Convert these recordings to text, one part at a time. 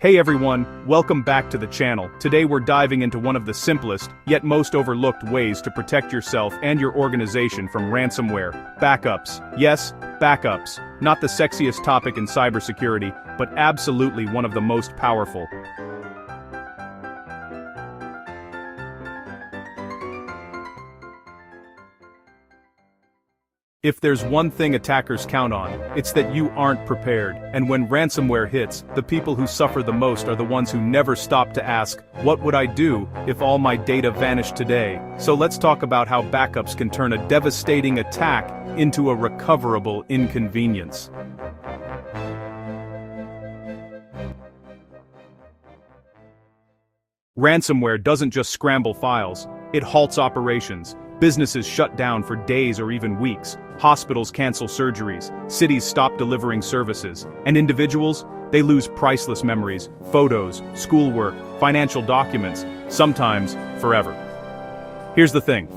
Hey everyone, welcome back to the channel. Today we're diving into one of the simplest, yet most overlooked ways to protect yourself and your organization from ransomware: backups. Yes, backups. Not the sexiest topic in cybersecurity, but absolutely one of the most powerful. If there's one thing attackers count on, it's that you aren't prepared. And when ransomware hits, the people who suffer the most are the ones who never stop to ask, what would I do if all my data vanished today? So let's talk about how backups can turn a devastating attack into a recoverable inconvenience. Ransomware doesn't just scramble files, it halts operations. Businesses shut down for days or even weeks. Hospitals cancel surgeries, cities stop delivering services, and individuals, they lose priceless memories, photos, schoolwork, financial documents, sometimes forever. Here's the thing.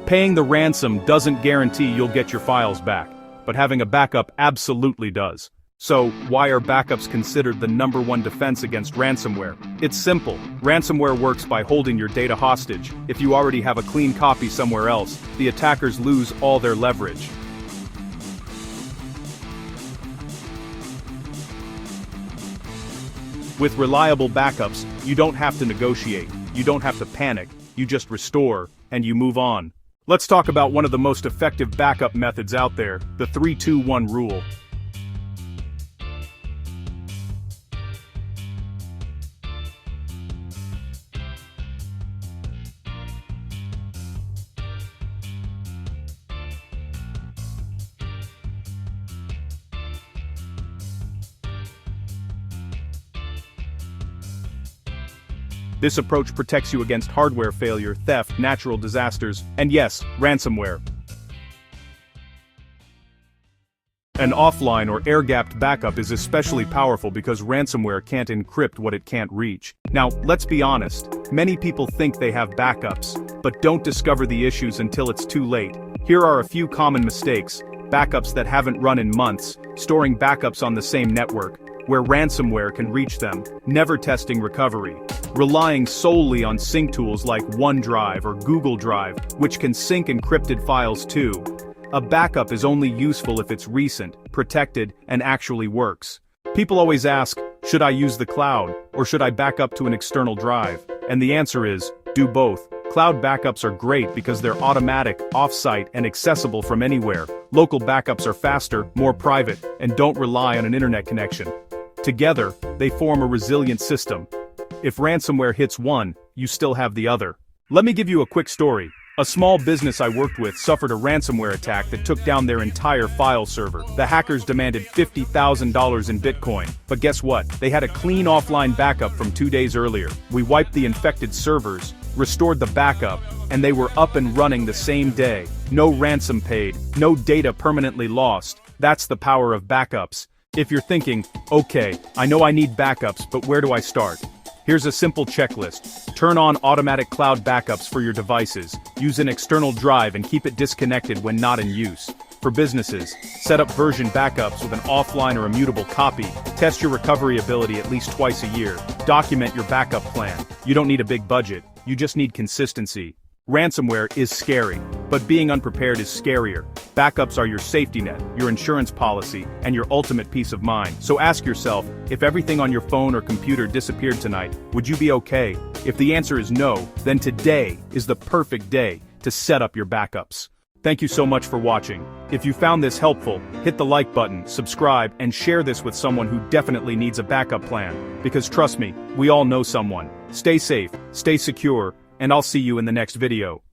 Paying the ransom doesn't guarantee you'll get your files back, but having a backup absolutely does. So, why are backups considered the #1 defense against ransomware? It's simple. Ransomware works by holding your data hostage. If you already have a clean copy somewhere else, the attackers lose all their leverage. With reliable backups, you don't have to negotiate, you don't have to panic, you just restore, and you move on. Let's talk about one of the most effective backup methods out there, the 3-2-1 rule. This approach protects you against hardware failure, theft, natural disasters, and yes, ransomware. An offline or air-gapped backup is especially powerful because ransomware can't encrypt what it can't reach. Now, let's be honest, many people think they have backups, but don't discover the issues until it's too late. Here are a few common mistakes: backups that haven't run in months, storing backups on the same network, where ransomware can reach them, never testing recovery, relying solely on sync tools like OneDrive or Google Drive, which can sync encrypted files too. A backup is only useful if it's recent, protected, and actually works. People always ask, should I use the cloud, or should I back up to an external drive? And the answer is, do both. Cloud backups are great because they're automatic, off-site, and accessible from anywhere. Local backups are faster, more private, and don't rely on an internet connection. Together, they form a resilient system. If ransomware hits one, you still have the other. Let me give you a quick story. A small business I worked with suffered a ransomware attack that took down their entire file server. The hackers demanded $50,000 in Bitcoin. But guess what? They had a clean offline backup from 2 days earlier. We wiped the infected servers, restored the backup, and they were up and running the same day. No ransom paid, no data permanently lost. That's the power of backups. If you're thinking, okay, I know I need backups, but where do I start? Here's a simple checklist. Turn on automatic cloud backups for your devices. Use an external drive and keep it disconnected when not in use. For businesses, set up version backups with an offline or immutable copy. Test your recovery ability at least twice a year. Document your backup plan. You don't need a big budget, you just need consistency. Ransomware is scary, but being unprepared is scarier. Backups are your safety net, your insurance policy, and your ultimate peace of mind. So ask yourself, if everything on your phone or computer disappeared tonight, would you be okay? If the answer is no, then today is the perfect day to set up your backups. Thank you so much for watching. If you found this helpful, hit the like button, subscribe, and share this with someone who definitely needs a backup plan. Because trust me, we all know someone. Stay safe, stay secure, and I'll see you in the next video.